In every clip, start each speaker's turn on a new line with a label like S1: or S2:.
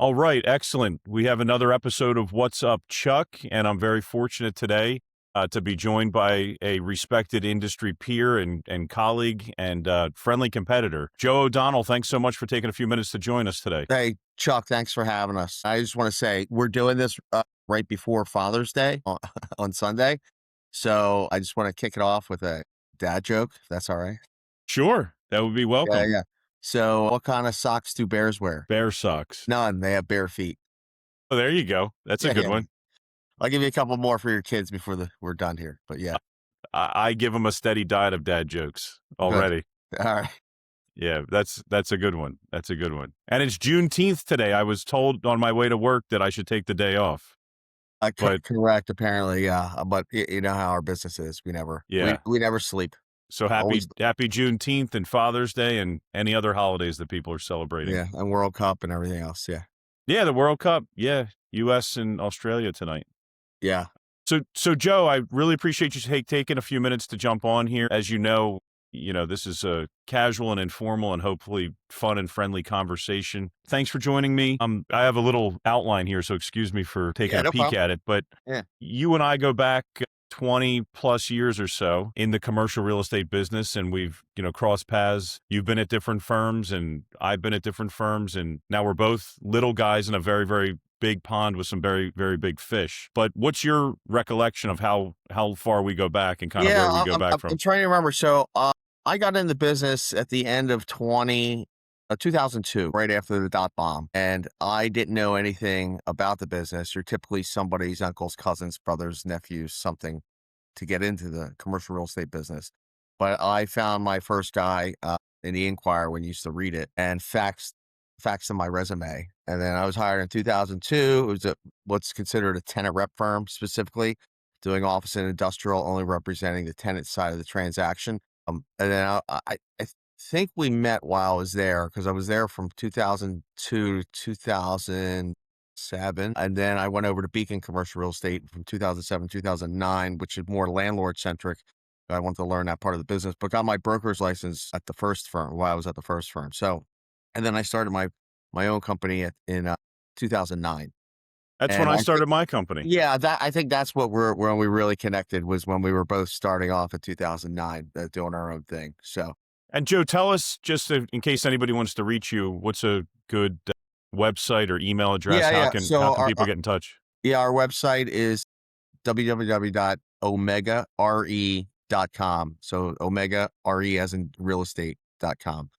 S1: All right, excellent. We have another episode of What's Up, Chuck, and I'm very fortunate today to be joined by a respected industry peer and colleague and friendly competitor. Joe O'Donnell, thanks so much for taking a few minutes to join us today.
S2: Hey, Chuck, thanks for having us. I just want to say we're doing this right before Father's Day on Sunday. So I just want to kick it off with a dad joke, if that's all right.
S1: Sure, that would be
S2: Yeah,
S1: welcome.
S2: yeah. So what kind of socks do bears wear?
S1: Bear socks.
S2: None. They have bare feet.
S1: Oh, there you go. That's a
S2: Yeah,
S1: good
S2: yeah.
S1: one.
S2: I'll give you a couple more for your kids before we're done here. But yeah,
S1: I give them a steady diet of dad jokes
S2: good.
S1: already.
S2: All right.
S1: Yeah, that's a good one. That's a good one. And it's Juneteenth today. I was told on my way to work that I should take the day off. But
S2: Correct. Apparently, yeah. But you know how our business is. We never,
S1: yeah,
S2: we never sleep.
S1: so
S2: Always.
S1: happy Juneteenth and Father's Day and any other holidays that people are celebrating.
S2: Yeah. And World Cup and everything else. Yeah.
S1: Yeah, the World Cup. Yeah, U.S. and Australia tonight.
S2: Yeah.
S1: So Joe, I really appreciate you taking a few minutes to jump on here. As you know, this is a casual and informal and hopefully fun and friendly conversation. Thanks for joining me. I have a little outline here, so excuse me for taking
S2: Yeah.
S1: a
S2: No
S1: peek
S2: problem.
S1: at it, but
S2: Yeah.
S1: you and I go back 20 plus years or so in the commercial real estate business, and we've, crossed paths. You've been at different firms and I've been at different firms, and now we're both little guys in a very, very big pond with some very, very big fish. But what's your recollection of how far we go back and kind of
S2: Yeah,
S1: where we go back
S2: I'm
S1: from?
S2: trying to remember. So, I got in the business at the end of 2002, right after the dot bomb, and I didn't know anything about the business. You're typically somebody's uncles, cousins, brothers, nephews, something to get into the commercial real estate business. But I found my first guy in the Inquirer when you used to read it and faxed him my resume. And then I was hired in 2002. It was what's considered a tenant rep firm, specifically doing office and industrial, only representing the tenant side of the transaction. And then I think we met while I was there, because I was there from 2002 to 2007. And then I went over to Beacon Commercial Real Estate from 2007, 2009, which is more landlord centric. I wanted to learn that part of the business, but got my broker's license at the first firm while I was at the first firm. So, and then I started my own company in 2009.
S1: That's when
S2: And
S1: I
S2: I think,
S1: started my company.
S2: yeah, I think that's when we really connected, was when we were both starting off in 2009, doing our own thing. So,
S1: And Joe, tell us, just in case anybody wants to reach you, what's a good website or email address?
S2: yeah,
S1: How
S2: yeah.
S1: can
S2: So
S1: people get in touch?
S2: our website is www.omegare.com. So Omega RE as in real estate.com.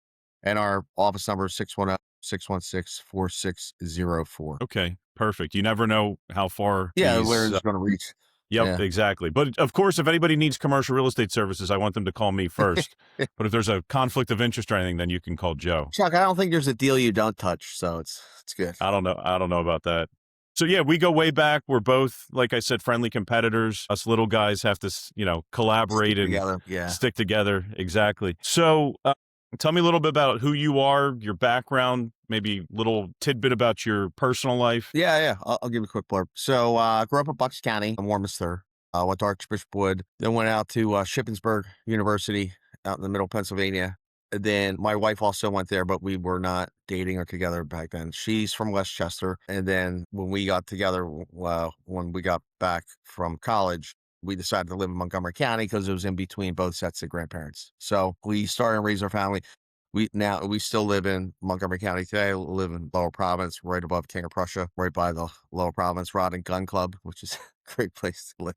S2: And our office number is 610-616-4604.
S1: Okay, perfect. You never know how far
S2: Yeah, where
S1: these.
S2: it's going to reach.
S1: Yep,
S2: Yeah.
S1: exactly. But of course, if anybody needs commercial real estate services, I want them to call me first. But if there's a conflict of interest or anything, then you can call Joe.
S2: Chuck, I don't think there's a deal you don't touch, so it's good.
S1: I don't know. I don't know about that. So yeah, we go way back. We're both, like I said, friendly competitors. Us little guys have to, collaborate and
S2: Together. Yeah.
S1: stick together. Exactly. So tell me a little bit about who you are, your background, maybe a little tidbit about your personal life.
S2: Yeah, yeah. I'll give you a quick blurb. So, I grew up in Bucks County, in Warminster. Went to Archbishop Wood, then went out to Shippensburg University out in the middle of Pennsylvania. And then my wife also went there, but we were not dating or together back then. She's from Westchester. And then when we got together, when we got back from college, we decided to live in Montgomery County because it was in between both sets of grandparents. So we started and raised our family. We still live in Montgomery County today. We live in Lower Province, right above King of Prussia, right by the Lower Province Rod and Gun Club, which is a great place to live.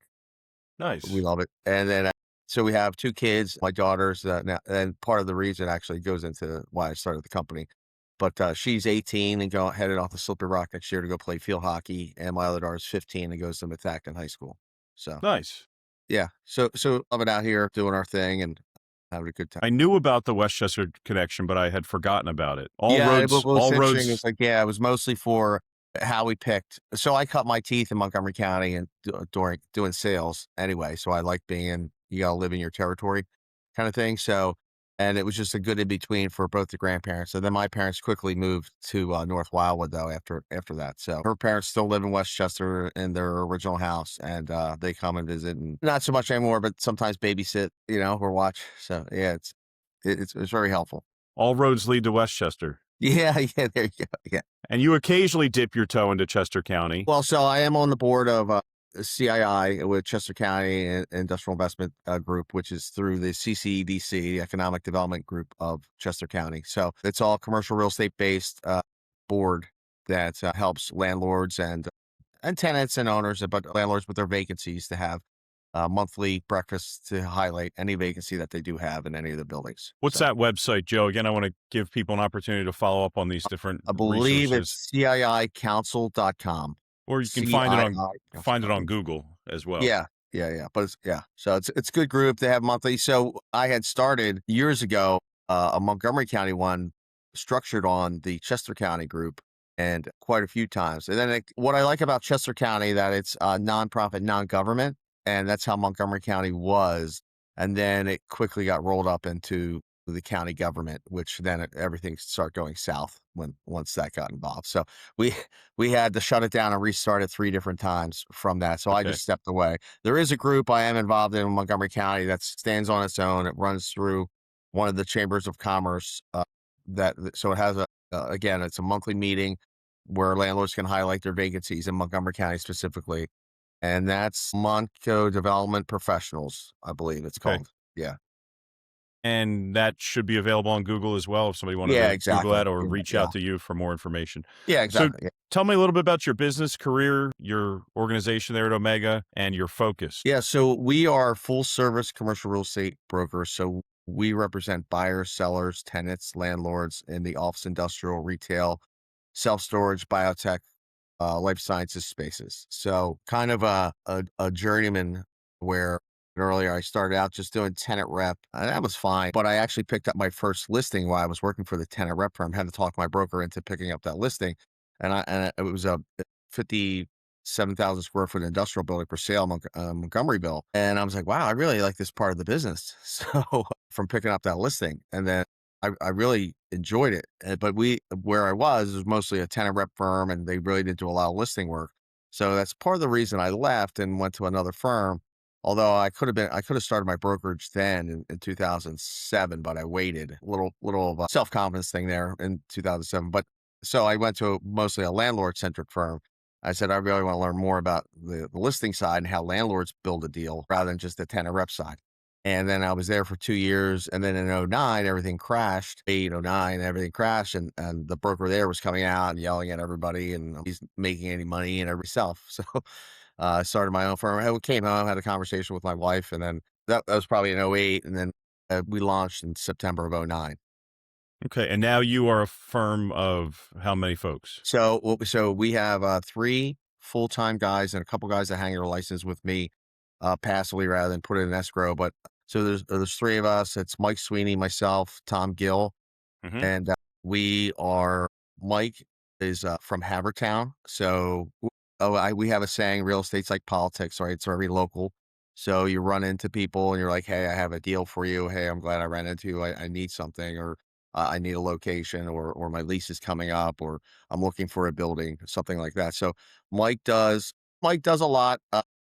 S2: We
S1: Nice.
S2: love it. And then, so we have two kids, my daughters, now, and part of the reason actually goes into why I started the company. But she's 18 and headed off to Slippery Rock next year to go play field hockey. And my other daughter's 15 and goes to Methacton High School. So
S1: Nice.
S2: yeah, so loving out here, doing our thing and having a good time.
S1: I knew about the Westchester connection, but I had forgotten about it.
S2: Yeah, what was
S1: All
S2: interesting
S1: roads.
S2: is it was mostly for how we picked. So I cut my teeth in Montgomery County and during doing sales anyway. So I like you got to live in your territory kind of thing. So, and it was just a good in between for both the grandparents. And then my parents quickly moved to North Wildwood though after that. So her parents still live in Westchester in their original house, and they come and visit, and not so much anymore, but sometimes babysit, or watch. So yeah, it's very helpful.
S1: All roads lead to Westchester.
S2: Yeah, yeah, there you go. Yeah.
S1: And you occasionally dip your toe into Chester County.
S2: Well, so I am on the board of CII with Chester County Industrial Investment Group, which is through the CCEDC, the Economic Development Group of Chester County. So it's all commercial real estate based board that helps landlords and tenants and owners, but landlords with their vacancies to have monthly breakfasts to highlight any vacancy that they do have in any of the buildings.
S1: What's
S2: So
S1: that website, Joe? Again, I want to give people an opportunity to follow up on these different
S2: I believe
S1: resources,
S2: it's CIIcouncil.com.
S1: or you can
S2: CII
S1: find it on
S2: council.com.
S1: Google as well.
S2: Yeah, yeah, yeah. But yeah, so it's a good group. They have monthly. So I had started years ago a Montgomery County one structured on the Chester County group, and quite a few times. And then what I like about Chester County that it's nonprofit, non-government, and that's how Montgomery County was. And then it quickly got rolled up into the county government, which then everything started going south once that got involved. So we we had to shut it down and restart it 3 different times from that. So I
S1: Okay.
S2: just stepped away. There is a group I am involved in Montgomery County that stands on its own. It runs through one of the chambers of commerce. So it has again, it's a monthly meeting where landlords can highlight their vacancies in Montgomery County specifically, and that's Montco Development Professionals, I believe it's
S1: Okay.
S2: called. Yeah.
S1: And that should be available on Google as well if somebody wanted
S2: Yeah,
S1: to Google
S2: exactly.
S1: that or
S2: Yeah,
S1: reach
S2: yeah.
S1: out to you for more information.
S2: Yeah,
S1: So
S2: exactly. Yeah.
S1: tell me a little bit about your business career, your organization there at Omega, and your focus.
S2: Yeah, so we are full service commercial real estate brokers. So we represent buyers, sellers, tenants, landlords in the office, industrial, retail, self-storage, biotech, life sciences spaces. So kind of a journeyman where earlier I started out just doing tenant rep, and that was fine. But I actually picked up my first listing while I was working for the tenant rep firm. Had to talk my broker into picking up that listing, it was a 57,000 square foot industrial building for sale, Montgomeryville. And I was like, wow, I really like this part of the business. So from picking up that listing, and then I really enjoyed it. But where I was mostly a tenant rep firm, and they really didn't do a lot of listing work. So that's part of the reason I left and went to another firm. Although I could have started my brokerage then in 2007, but I waited. Little of a self confidence thing there in 2007. But so I went to mostly a landlord centric firm. I said I really want to learn more about the listing side and how landlords build a deal rather than just the tenant rep side. And then I was there for 2 years. And then in '09, everything crashed. 8, '09, everything crashed. And the broker there was coming out and yelling at everybody, and he's making any money and every self. So I started my own firm. I came home, had a conversation with my wife, and then that was probably in '08. And then we launched in September of '09.
S1: Okay. And now you are a firm of how many folks?
S2: So we have 3 full-time guys and a couple guys that hang their license with me passively rather than put it in escrow. But so there's 3 of us. It's Mike Sweeney, myself, Tom Gill,
S1: Hmm.
S2: and we are Mike is from Havertown. So we have a saying, real estate's like politics, right? It's very local. So you run into people and you're like, hey, I have a deal for you. Hey, I'm glad I ran into you. I need something, or I need a location, or my lease is coming up, or I'm looking for a building, something like that. So Mike does Mike does a lot.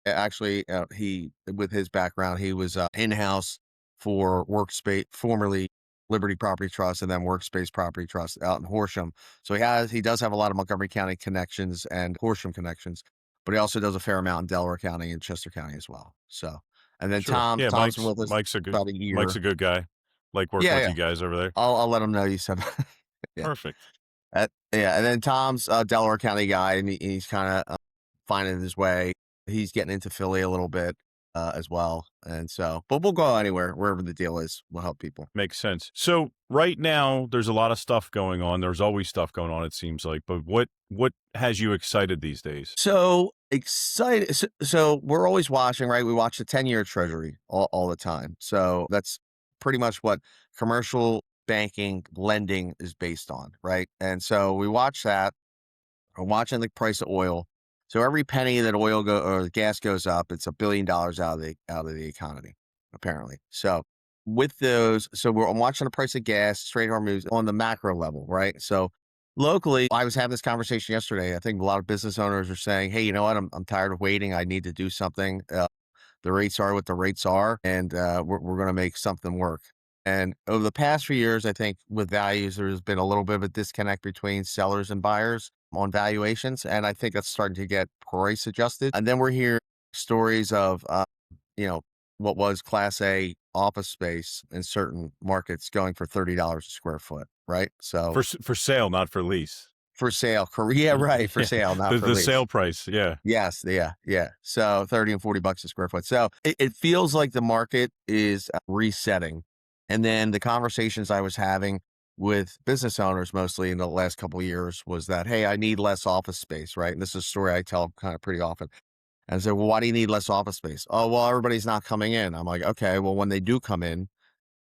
S2: Actually, he with his background, he was in-house for Workspace, formerly Liberty Property Trust, and then Workspace Property Trust out in Horsham. So he does have a lot of Montgomery County connections and Horsham connections, but he also does a fair amount in Delaware County and Chester County as well. So, and then
S1: Sure. Yeah.
S2: Tom's been with us about a
S1: Mike's
S2: year.
S1: a good guy. Like working
S2: Yeah,
S1: with
S2: yeah.
S1: you guys over there.
S2: I'll let him know you said. Yeah.
S1: Perfect.
S2: Yeah, and then Tom's a Delaware County guy, and he's kind of finding his way. He's getting into Philly a little bit as well, and so, but we'll go anywhere, wherever the deal is. We'll help people.
S1: Makes sense. So right now, there's a lot of stuff going on. There's always stuff going on, it seems like. But what has you excited these days?
S2: So excited. So we're always watching, right? We watch the 10-year Treasury all the time. So that's pretty much what commercial banking lending is based on, right? And so we watch that. We're watching the price of oil. So every penny that or gas goes up, it's $1 billion out of the economy, apparently. So with those, I'm watching the price of gas, straight moves on the macro level, right? So locally, I was having this conversation yesterday. I think a lot of business owners are saying, "Hey, you know what? I'm tired of waiting. I need to do something. The rates are what the rates are, and we're going to make something work." And over the past few years, I think with values, there's been a little bit of a disconnect between sellers and buyers on valuations. And I think that's starting to get price adjusted. And then we're hearing stories of, you know, what was Class A office space in certain markets going for $30 a square foot, right? So
S1: For sale, not for lease.
S2: for sale, yeah, right, for
S1: Yeah,
S2: sale, not for
S1: the
S2: lease.
S1: sale price, yeah.
S2: Yes, yeah, yeah. So 30 and 40 bucks a square foot. So it feels like the market is resetting. And then the conversations I was having with business owners mostly in the last couple of years was that, hey, I need less office space, right? And this is a story I tell kind of pretty often. And I said, well, why do you need less office space? Oh, well, everybody's not coming in. I'm like, okay, well, when they do come in,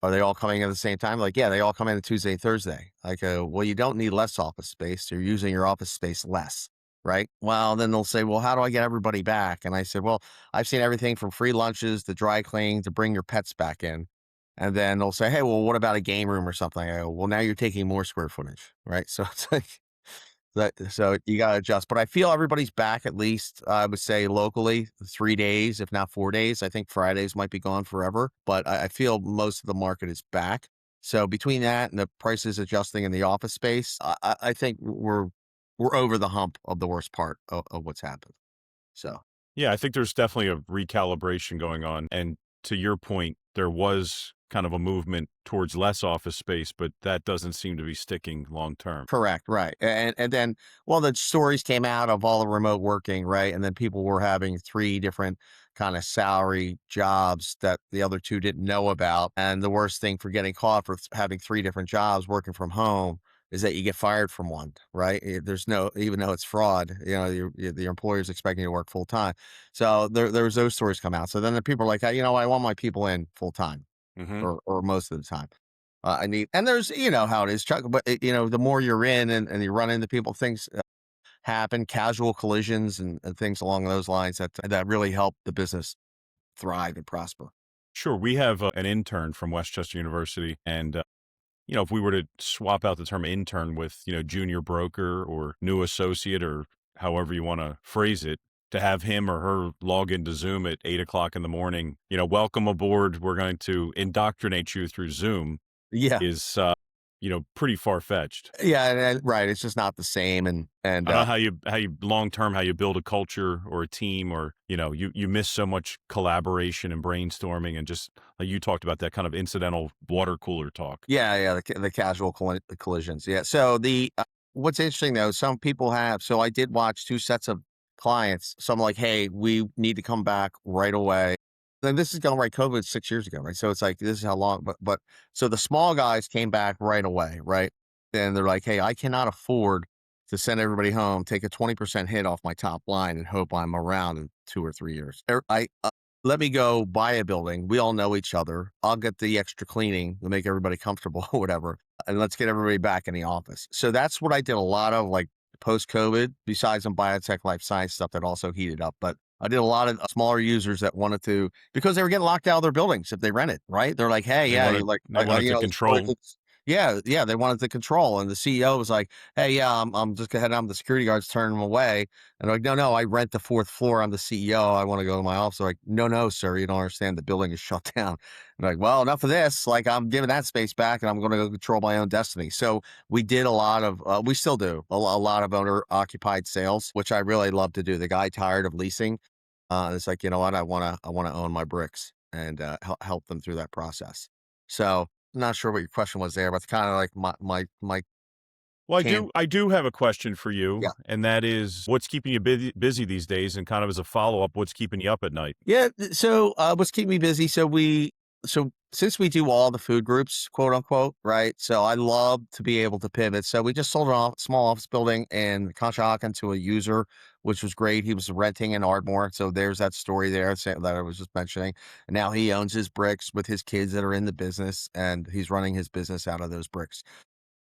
S2: are they all coming at the same time? Like, yeah, they all come in Tuesday, Thursday. Like, well, you don't need less office space. You're using your office space less, right? Well, then they'll say, well, how do I get everybody back? And I said, well, I've seen everything from free lunches to dry cleaning to bring your pets back in. And then they'll say, hey, well, what about a game room or something? I go, well, now you're taking more square footage, right? So it's like, so you got to adjust. But I feel everybody's back at least, I would say locally, 3 days, if not 4 days. I think Fridays might be gone forever, but I feel most of the market is back. So between that and the prices adjusting in the office space, I think we're over the hump of the worst part of what's happened. So
S1: Yeah, I think there's definitely a recalibration going on, and to your point, there was kind of a movement towards less office space, but that doesn't seem to be sticking long term.
S2: correct, right. And then well, the stories came out of all the remote working, right? And then people were having three different kind of salary jobs that the other two didn't know about. And the worst thing for getting caught for having three different jobs working from home is that you get fired from one, right? There's no, even though it's fraud, the employer's expecting you to work full time. So there was those stories come out. So then the people are like, hey, I want my people in full time
S1: Mhm.
S2: or most of the time. I need, and there's, how it is, Chuck, but the more you're in and you run into people, things happen, casual collisions and things along those lines that really help the business thrive and prosper.
S1: Sure, we have, an intern from Westchester University, and, if we were to swap out the term intern with, junior broker or new associate or however you wanna phrase it, to have him or her log into Zoom at 8 o'clock in the morning, "Welcome aboard, we're going to indoctrinate you through Zoom,"
S2: Yeah.
S1: is, pretty far-fetched.
S2: Yeah. Right. It's just not the same.
S1: I don't know how you long term, how you build a culture or a team or, you miss so much collaboration and brainstorming and just like you talked about that kind of incidental water cooler talk.
S2: yeah. Yeah. The casual collisions. Yeah. So what's interesting though, some people have, so I did watch two sets of clients. So I'm like, hey, we need to come back right away. Then this is going right. COVID 6 years ago, right? So it's like this is how long. But so the small guys came back right away, right? And they're like, hey, I cannot afford to send everybody home, take a 20% hit off my top line, and hope I'm around in 2 or 3 years. Let me go buy a building. We all know each other. I'll get the extra cleaning to make everybody comfortable or whatever, and let's get everybody back in the office. So that's what I did a lot of, like post COVID. Besides some biotech, life science stuff that also heated up, but I did a lot of smaller users that wanted to because they were getting locked out of their buildings if they rented, right? They're like, "Hey,
S1: They
S2: yeah, you
S1: wanted
S2: like,
S1: they wanted to
S2: the story
S1: control.
S2: yeah, yeah, they wanted the control, and the CEO was like, "Hey, yeah, I'm just gonna head down. The security guards turning them away." And they're like, "No, no, I rent the fourth floor. I'm the CEO. I want to go to my office." They're like, "No, no, sir, you don't understand. The building is shut down." And like, "Well, enough of this. Like, I'm giving that space back, and I'm going to go control my own destiny." So we did a lot of, we still do a lot of owner occupied sales, which I really love to do. The guy tired of leasing, it's like, you know what, I wanna own my bricks and help them through that process. So I'm not sure what your question was there, but it's kind of like my
S1: Well, I
S2: can
S1: do I do have a question for you,
S2: yeah.
S1: and that is what's keeping you busy these days? And kind of as a follow-up, what's keeping you up at night?
S2: Yeah, so, what's keeping me busy, so since we do all the food groups, quote unquote, right? So I love to be able to pivot. So we just sold a small office building in Conshohocken to a user, which was great. He was renting in Ardmore. So there's that story there that I was just mentioning. And now he owns his bricks with his kids that are in the business, and he's running his business out of those bricks.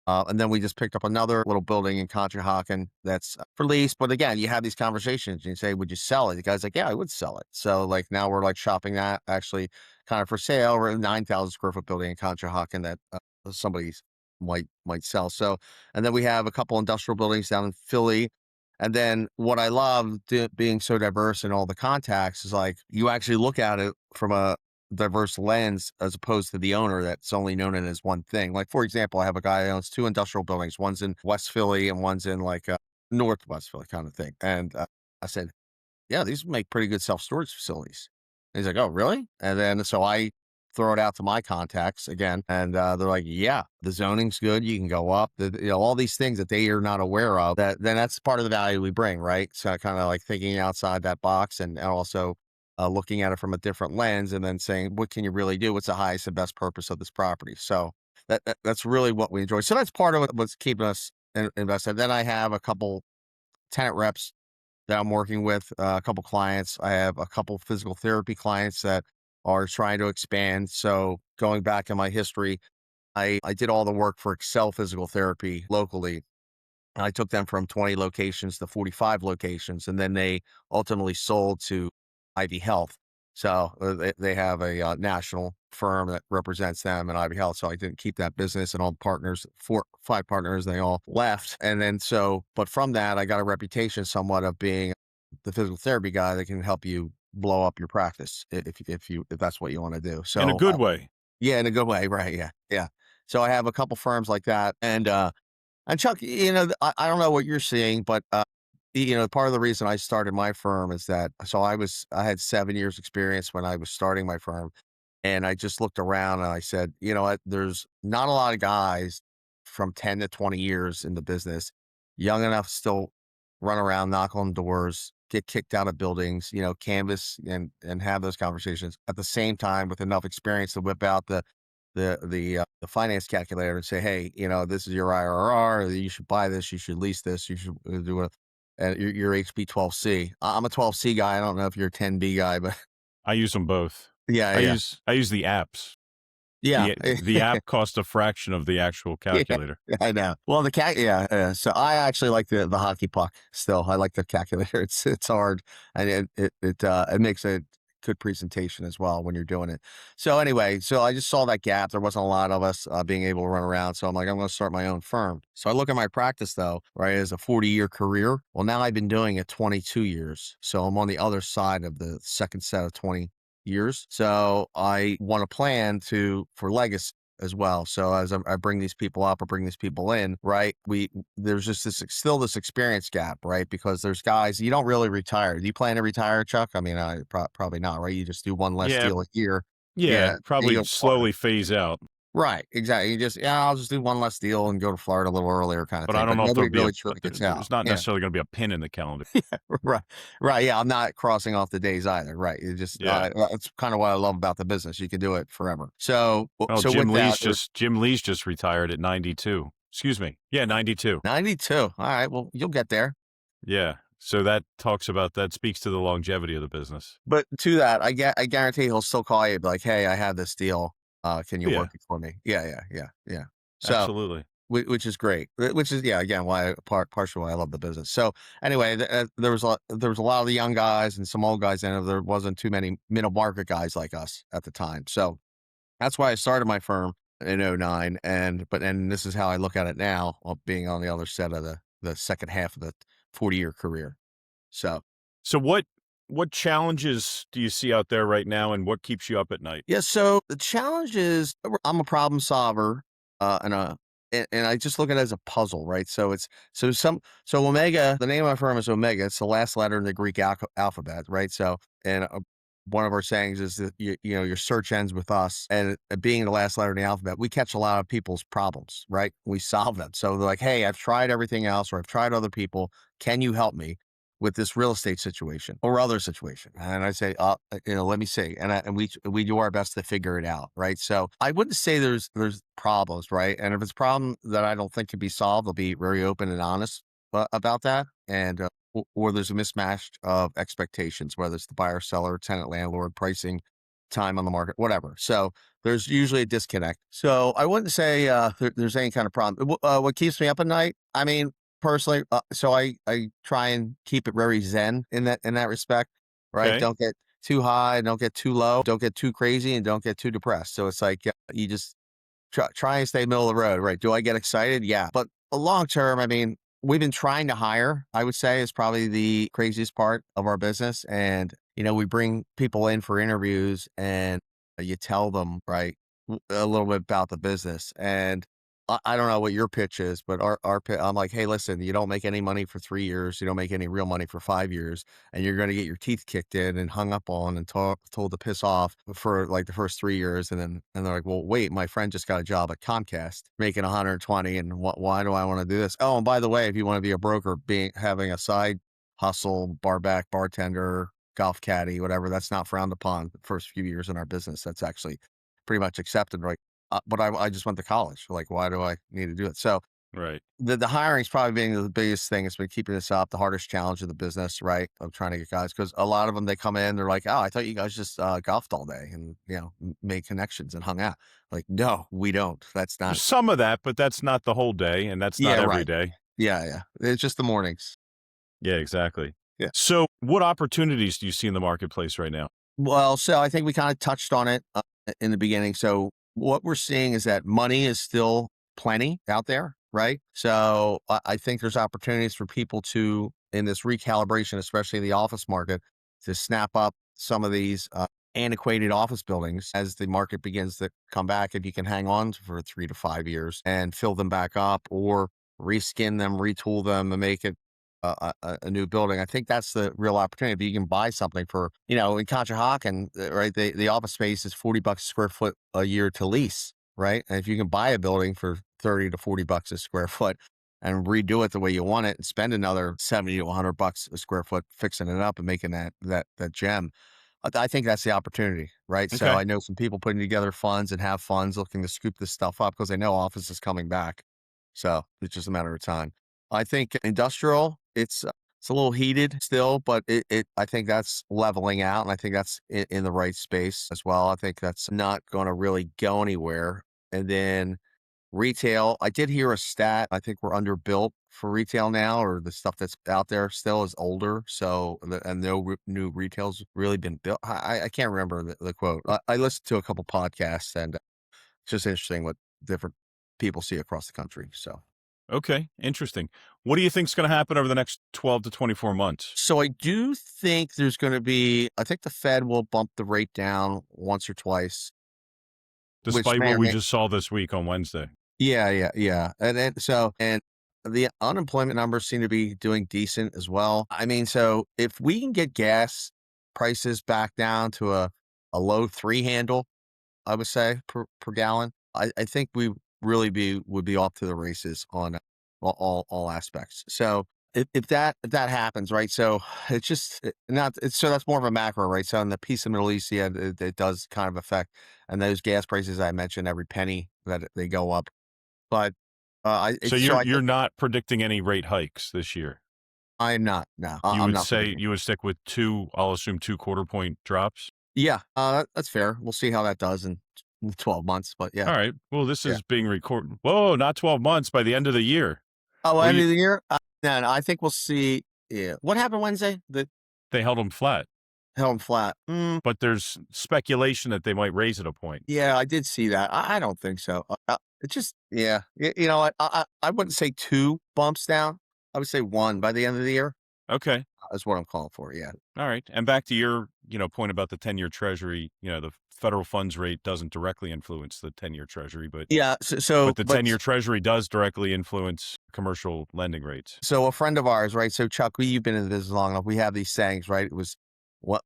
S2: And then we just picked up another little building in Conshohocken that's for lease. But again, you have these conversations and you say, would you sell it? The guy's like, yeah, I would sell it. So like now we're like shopping that actually kind of for sale. We're a 9,000 square foot building in Conshohocken that somebody might sell. So, and then we have a couple industrial buildings down in Philly. And then what I love being so diverse in all the contacts is like you actually look at it from diverse lens as opposed to the owner that's only known it as one thing. Like, for example, I have a guy who owns two industrial buildings. One's in West Philly and one's in like Northwest Philly kind of thing. And I said, yeah, these make pretty good self-storage facilities. And he's like, oh, really? And then so I throw it out to my contacts again, and they're like, yeah, the zoning's good. You can go up, all these things that they are not aware of. Then that's part of the value we bring, right? So kind of like thinking outside that box, and also looking at it from a different lens, and then saying, what can you really do? What's the highest and best purpose of this property? So that's really what we enjoy. So that's part of what's keeping us invested. Then I have a couple tenant reps that I'm working with, a couple clients. I have a couple physical therapy clients that are trying to expand. So going back in my history, I did all the work for Excel Physical Therapy locally. I took them from 20 locations to 45 locations, and then they ultimately sold to Ivy Health. So they have a national firm that represents them in Ivy Health. So I didn't keep that business, and all the partners, five partners, they all left. And then but from that, I got a reputation somewhat of being the physical therapy guy that can help you blow up your practice if that's what you want to do.
S1: In a
S2: So
S1: good way.
S2: yeah, in a good way, right? Yeah, yeah. So I have a couple firms like that, and Chuck, I don't know what you're seeing, but part of the reason I started my firm is that I had 7 years experience when I was starting my firm, and I just looked around and I said, you know what, there's not a lot of guys from 10 to 20 years in the business, young enough to still run around, knock on doors, get kicked out of buildings, canvas and have those conversations at the same time with enough experience to whip out the finance calculator and say, hey, this is your IRR. You should buy this. You should lease this. You should do it. And your HB 12C. I'm a 12C guy. I don't know if you're a 10B guy, but
S1: I use them both.
S2: yeah,
S1: I
S2: yeah,
S1: use the apps.
S2: yeah,
S1: The app costs a fraction of the actual
S2: yeah.
S1: calculator.
S2: I know. Well, yeah. So I actually like the hockey puck. Still, I like the calculator. It's hard, and it makes a good presentation as well when you're doing it. So anyway, so I just saw that gap. There wasn't a lot of us being able to run around. So I'm like, I'm going to start my own firm. So I look at my practice though, right, as a 40-year career. Well, now I've been doing it 22 years. So I'm on the other side of the second set of 20 years. So I want to plan for legacy as well. So as I bring these people up or bring these people in, right? There's just still this experience gap, right? Because there's guys you don't really retire. Do you plan to retire, Chuck? I mean, probably not, right? You just do one less
S1: Yeah,
S2: deal a year.
S1: yeah,
S2: Yeah, you
S1: probably
S2: go to Florida.
S1: slowly phase out.
S2: Right, exactly. I'll just do one less deal and go to Florida a little earlier, kind of
S1: But I
S2: thing.
S1: don't
S2: But
S1: know if
S2: nobody
S1: there'll be
S2: really truly gets out.
S1: there's not
S2: Yeah.
S1: necessarily gonna be a pin in the calendar.
S2: Right. Right. Yeah. I'm not crossing off the days either. Right.
S1: Yeah.
S2: That's kind of what I love about the business. You can do it forever. So,
S1: Well,
S2: with that,
S1: Jim Lee's just retired at 92. Excuse me. Yeah, 92.
S2: 92. All right. Well, you'll get there.
S1: Yeah. So that speaks to the longevity of the business.
S2: But to that, I guarantee he'll still call you, be like, "Hey, I have this deal. Can you
S1: Yeah,
S2: work it for me?" Yeah. So,
S1: absolutely.
S2: which is great. Which is again why partially why I love the business. So anyway, there was a lot of the young guys and some old guys in it. There wasn't too many middle market guys like us at the time. So that's why I started my firm in '09. And this is how I look at it now, being on the other set of the second half of the 40-year career. So.
S1: So what challenges do you see out there right now, and what keeps you up at night?
S2: Yeah, so the challenge is I'm a problem solver, and I just look at it as a puzzle, right? So Omega, the name of my firm is Omega. It's the last letter in the Greek alphabet, right? So and one of our sayings is that your search ends with us, and being the last letter in the alphabet, we catch a lot of people's problems, right? We solve them. So they're like, hey, I've tried everything else, or I've tried other people. Can you help me with this real estate situation or other situation? And I say, let me see. And we do our best to figure it out. Right. So I wouldn't say there's problems. Right. And if it's a problem that I don't think can be solved, I'll be very open and honest about that. And, or there's a mismatch of expectations, whether it's the buyer, seller, tenant, landlord, pricing, time on the market, whatever. So there's usually a disconnect. So I wouldn't say there's any kind of problem. What keeps me up at night? I mean, personally, so I try and keep it very zen in that respect, right?
S1: Okay.
S2: Don't get too high, don't get too low, don't get too crazy, and don't get too depressed. So it's like you just try and stay middle of the road, right? Do I get excited? Yeah, but long term, I mean, we've been trying to hire. I would say is probably the craziest part of our business, and we bring people in for interviews, and you tell them, right, a little bit about the business. And I don't know what your pitch is, but I'm like, hey, listen, you don't make any money for 3 years. You don't make any real money for 5 years. And you're going to get your teeth kicked in and hung up on and told to piss off for like the first 3 years. And they're like, well, wait, my friend just got a job at Comcast making 120. And why do I want to do this? Oh, and by the way, if you want to be a broker, having a side hustle, bar back, bartender, golf caddy, whatever, that's not frowned upon the first few years in our business. That's actually pretty much accepted, right? But I just went to college. Like, why do I need to do it? So
S1: Right.
S2: the hiring is probably being the biggest thing. It's been keeping this up, the hardest challenge of the business, right? Of trying to get guys, because a lot of them, they come in, they're like, oh, I thought you guys just golfed all day and, made connections and hung out. Like, no, we don't. That's not.
S1: There's some of that, but that's not the whole day, and that's not
S2: Yeah,
S1: every
S2: right.
S1: day.
S2: Yeah, yeah. It's just the mornings.
S1: Yeah, exactly.
S2: Yeah.
S1: So, what opportunities do you see in the marketplace right now?
S2: Well, so I think we kind of touched on it in the beginning. So what we're seeing is that money is still plenty out there, right? So I think there's opportunities for people to, in this recalibration, especially the office market, to snap up some of these antiquated office buildings as the market begins to come back. If you can hang on for 3 to 5 years and fill them back up, or reskin them, retool them, and make it a new building. I think that's the real opportunity. If you can buy something for, in Conshohocken, right? The office space is $40 a square foot a year to lease, right? And if you can buy a building for 30 to $40 a square foot and redo it the way you want it and spend another 70 to $100 a square foot fixing it up and making that gem, I think that's the opportunity, right? So
S1: Okay.
S2: I know some people putting together funds and have funds looking to scoop this stuff up because they know office is coming back. So it's just a matter of time. I think industrial, it's a little heated still, but I think that's leveling out, and I think that's in the right space as well. I think that's not going to really go anywhere. And then retail, I did hear a stat. I think we're underbuilt for retail now, or the stuff that's out there still is older. So, and no new retail's really been built. I can't remember the quote. I listened to a couple podcasts, and it's just interesting what different people see across the country. So.
S1: Okay. Interesting. What do you think is going to happen over the next 12 to 24 months?
S2: So I do think there's going to be, I think the Fed will bump the rate down once or twice, which
S1: Despite
S2: may
S1: what
S2: or
S1: we
S2: may,
S1: just saw this week on Wednesday.
S2: yeah, yeah, yeah. And the unemployment numbers seem to be doing decent as well. I mean, so if we can get gas prices back down to a low three handle, I would say per gallon, I think we really would be off to the races on all aspects. So if that happens, right? So it's just not it's so that's more of a macro, right? So in the piece of Middle East, yeah, it does kind of affect, and those gas prices I mentioned, every penny that they go up. But
S1: So
S2: so I
S1: you're
S2: think
S1: not predicting any rate hikes this year.
S2: I'm not. No,
S1: You
S2: I'm
S1: would
S2: not
S1: say
S2: predicting.
S1: you would stick with two, I'll assume 2/4 point drops.
S2: Yeah, that's fair. We'll see how that does in 12 months. But yeah,
S1: All right. Well, this
S2: yeah.
S1: is being recorded. Whoa, not 12 months by the end of the year.
S2: Oh,
S1: What do
S2: end
S1: you,
S2: of the year? No, no, I think we'll see. Yeah. What happened Wednesday? The
S1: they held them flat,
S2: held flat.
S1: but there's speculation that they might raise at a point.
S2: Yeah, I did see that. I don't think so. It just, yeah. You know what? I wouldn't say two bumps down. I would say one by the end of the year.
S1: Okay.
S2: Is what I'm calling for. Yeah.
S1: All right. And back to your, point about the 10-year treasury, the federal funds rate doesn't directly influence the 10-year treasury, but
S2: Yeah.
S1: but the 10-year treasury does directly influence commercial lending rates.
S2: So a friend of ours, right? So Chuck, you've been in the business long enough. We have these sayings, right? It was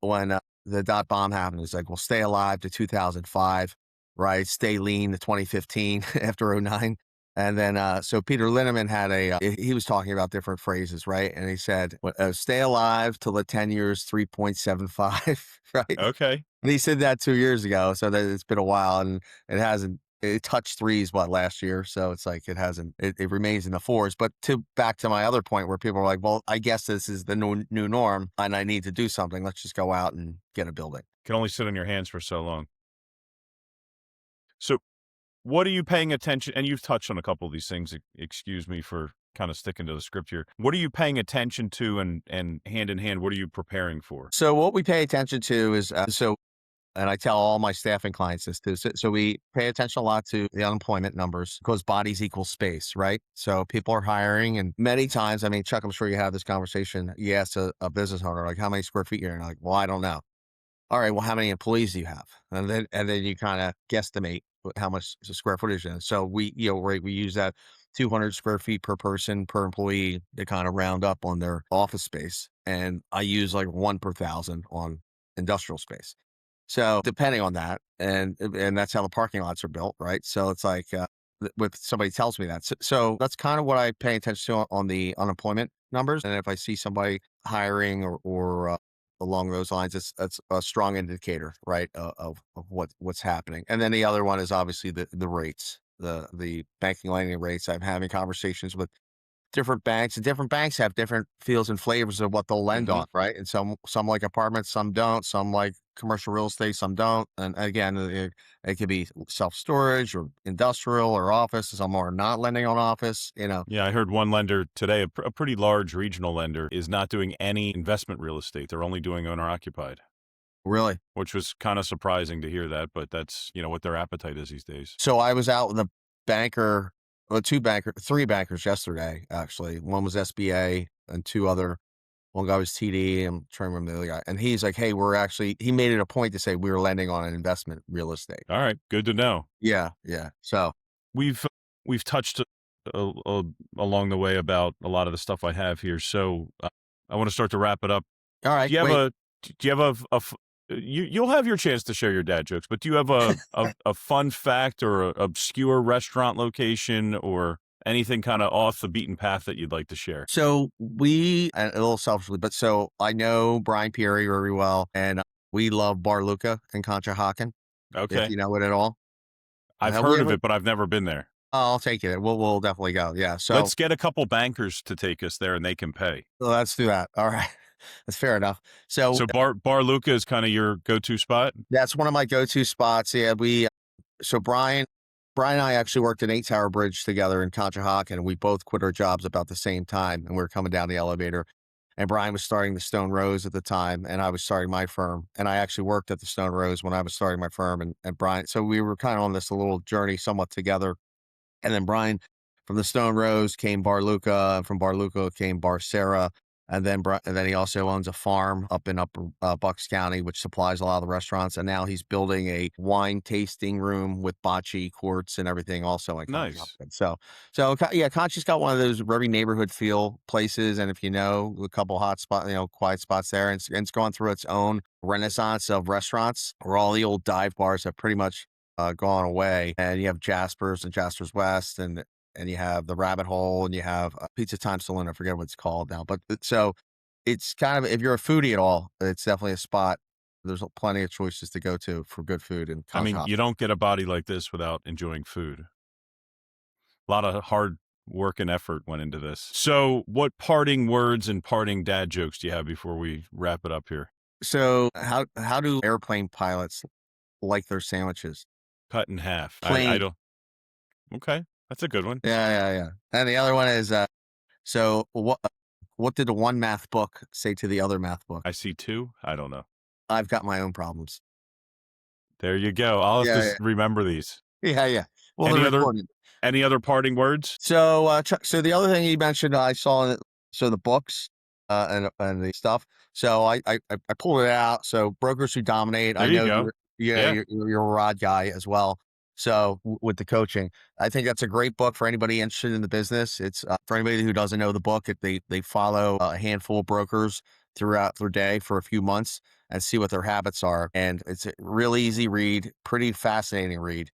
S2: when the dot bomb happened. It's like, we'll stay alive to 2005, right? Stay lean to 2015 after '09. And then, so Peter Linneman had he was talking about different phrases, right? And he said, stay alive till the 10 years, 3.75, right?
S1: Okay.
S2: And he said that 2 years ago. So that it's been a while, and it hasn't, it touched threes, last year. So it's like, it hasn't, it remains in the fours. But back to my other point where people are like, well, I guess this is the new norm and I need to do something. Let's just go out and get a building.
S1: Can only sit on your hands for so long. So what are you paying attention? And you've touched on a couple of these things. Excuse me for kind of sticking to the script here. What are you paying attention to, and hand in hand, what are you preparing for?
S2: So what we pay attention to is, and I tell all my staffing clients this too. So we pay attention a lot to the unemployment numbers, because bodies equal space, right? So people are hiring, and many times, I mean, Chuck, I'm sure you have this conversation. You ask a business owner, like, how many square feet you're in? Like, well, I don't know. all right, well, how many employees do you have? And then you kind of guesstimate how much the square footage is. So right, we use that 200 square feet per person per employee to kind of round up on their office space. And I use like 1 per 1,000 on industrial space. So depending on that, and that's how the parking lots are built, right? So it's like with somebody tells me that. So that's kind of what I pay attention to on the unemployment numbers. And if I see somebody hiring or along those lines, that's a strong indicator, right, of what's happening. And then the other one is obviously the rates, the banking lending rates. I'm having conversations with different banks, and different banks have different feels and flavors of what they'll lend
S1: Hmm.
S2: on, right? And some like apartments, some don't. Some like commercial real estate, some don't. And again, it could be self storage or industrial or office. Some are not lending on office.
S1: Yeah, I heard one lender today, a pretty large regional lender, is not doing any investment real estate. They're only doing owner occupied,
S2: Really.
S1: which was kind of surprising to hear that, but that's, what their appetite is these days.
S2: So I was out with a banker, well, three bankers yesterday. Actually, one was SBA and two other. One guy was TD. I'm trying to remember the other guy, and he's like, "Hey, he made it a point to say we were lending on an investment real estate."
S1: All right, good to know.
S2: Yeah, yeah. So
S1: We've we've touched along the way about a lot of the stuff I have here, so I want to start to wrap it up.
S2: all
S1: Do
S2: right,
S1: you have
S2: great.
S1: a do you have you'll have your chance to share your dad jokes, but do you have a fun fact or a obscure restaurant location or anything kind of off the beaten path that you'd like to share?
S2: So we, and a little selfishly, but so I know Brian Pieri very well, and we love Bar Luca in Conshohocken, if
S1: Okay.
S2: you know it at all.
S1: I've
S2: Have we
S1: heard of
S2: ever?
S1: it, but I've never been there.
S2: Oh, I'll take it. We'll definitely go. Yeah. So
S1: Let's get a couple bankers to take us there and they can pay.
S2: let's do that. All right. That's fair enough. So
S1: So Bar Luca is kind of your go-to spot?
S2: that's one of my go-to spots. Yeah. So Brian and I actually worked in 8 Tower Bridge together in Conshohocken, and we both quit our jobs about the same time. And we were coming down the elevator, and Brian was starting the Stone Rose at the time, and I was starting my firm. And I actually worked at the Stone Rose when I was starting my firm, and Brian. So we were kind of on this little journey somewhat together. And then Brian, from the Stone Rose came Bar Luca, and from Bar Luca came Bar Sarah. And then he also owns a farm up in Upper Bucks County, which supplies a lot of the restaurants. And now he's building a wine tasting room with bocce courts and everything also in
S1: Nice.
S2: Conshohocken. Yeah, Conscious got one of those very neighborhood feel places. And if you know, a couple hot spot, quiet spots there, and it's going through its own renaissance of restaurants where all the old dive bars have pretty much gone away. And you have Jasper's and Jasper's West, and you have the Rabbit Hole, and you have Pizza Time Saloon. I forget what it's called now, but so it's kind of, if you're a foodie at all, it's definitely a spot. There's plenty of choices to go to for good food in
S1: I mean,
S2: Conshohocken.
S1: you don't get a body like this without enjoying food. A lot of hard work and effort went into this. So, what parting words and parting dad jokes do you have before we wrap it up here?
S2: So how do airplane pilots like their sandwiches?
S1: Cut in half. I
S2: Plain.
S1: don't. Okay, that's a good one.
S2: Yeah, yeah, yeah. And the other one is so what did the one math book say to the other math book?
S1: I see two. I don't know.
S2: I've got my own problems.
S1: There you go. I'll have to
S2: Yeah,
S1: remember these.
S2: yeah, yeah, yeah. Well, they're
S1: Any other
S2: recorded.
S1: any other parting words?
S2: So, so the other thing you mentioned, I saw in it, so the books, and the stuff. So I pulled it out. So Brokers Who Dominate. I
S1: There you
S2: know
S1: go.
S2: yeah,
S1: Yeah,
S2: you're a Rod guy as well. So with the coaching, I think that's a great book for anybody interested in the business. It's for anybody who doesn't know the book. They follow a handful of brokers throughout their day for a few months and see what their habits are. And it's a really easy read, pretty fascinating read,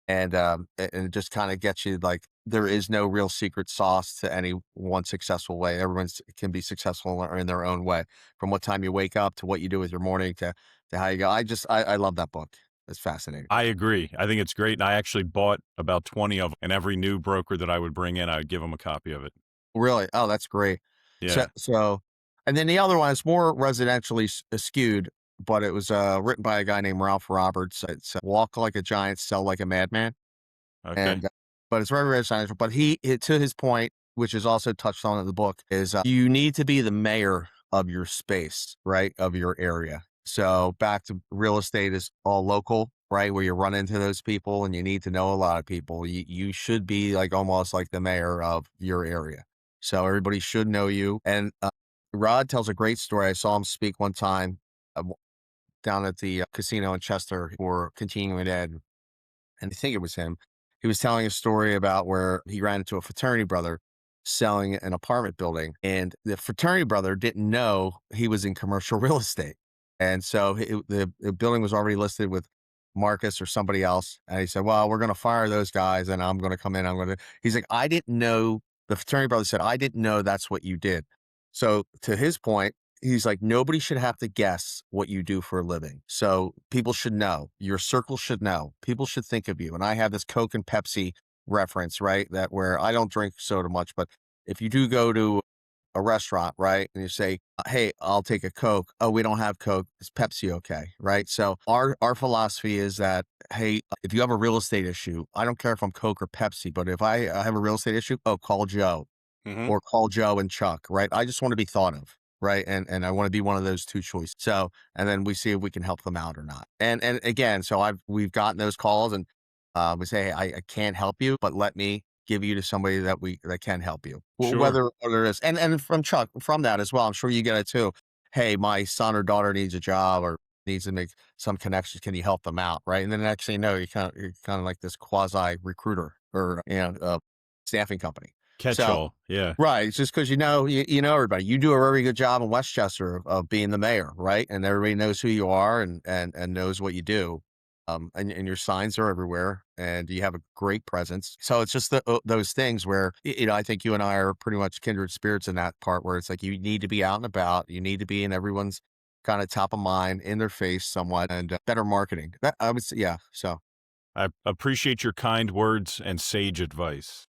S2: and it just kind of gets you like there is no real secret sauce to any one successful way. Everyone's can be successful in their own way, from what time you wake up to what you do with your morning to how you go. I love that book. It's fascinating.
S1: I agree. I think it's great, and I actually bought about 20 of them, and every new broker that I would bring in, I would give them a copy of it.
S2: Really? Oh, that's great. So
S1: Yeah.
S2: so, and then the other one is more residentially skewed, but it was written by a guy named Ralph Roberts. It's Walk Like a Giant, Sell Like a Madman.
S1: Okay.
S2: And but it's very residential. But to his point, which is also touched on in the book, is you need to be the mayor of your space, right, of your area. So back to real estate is all local, right, where you run into those people and you need to know a lot of people. You should be like almost like the mayor of your area. So everybody should know you. And Rod tells a great story. I saw him speak one time. down at the casino in Chester for continuing ed, and I think it was him. He was telling a story about where he ran into a fraternity brother selling an apartment building, and the fraternity brother didn't know he was in commercial real estate. And so the building was already listed with Marcus or somebody else. And he said, well, we're going to fire those guys and I'm going to come in. He's like, I didn't know. The fraternity brother said, I didn't know that's what you did. So to his point, he's like, nobody should have to guess what you do for a living. So people should know. Your circle should know. People should think of you. And I have this Coke and Pepsi reference, right? That where I don't drink soda much, but if you do go to a restaurant, right, and you say, "Hey, I'll take a Coke." Oh, we don't have Coke. Is Pepsi okay? Right. So our philosophy is that, hey, if you have a real estate issue, I don't care if I'm Coke or Pepsi, but if I have a real estate issue, oh, call Joe
S1: Hmm.
S2: or call Joe and Chuck, right? I just want to be thought of, right? And I want to be one of those two choices. So, and then we see if we can help them out or not. And again, so we've gotten those calls, and we say, hey, I can't help you, but let me give you to somebody that can help you. Well,
S1: Sure.
S2: whether it is, and from Chuck, from that as well, I'm sure you get it too. Hey, my son or daughter needs a job or needs to make some connections. Can you help them out? Right. And then next thing you know, you're kind of like this quasi recruiter or, staffing company.
S1: Catch
S2: So
S1: all. Yeah.
S2: right. It's just because you know everybody. You do a very good job in Westchester of being the mayor, right? And everybody knows who you are and knows what you do. And your signs are everywhere, and you have a great presence. So it's just those things where I think you and I are pretty much kindred spirits in that part where it's like you need to be out and about. You need to be in everyone's kind of top of mind, in their face somewhat, and better marketing. That I would say, yeah. So
S1: I appreciate your kind words and sage advice.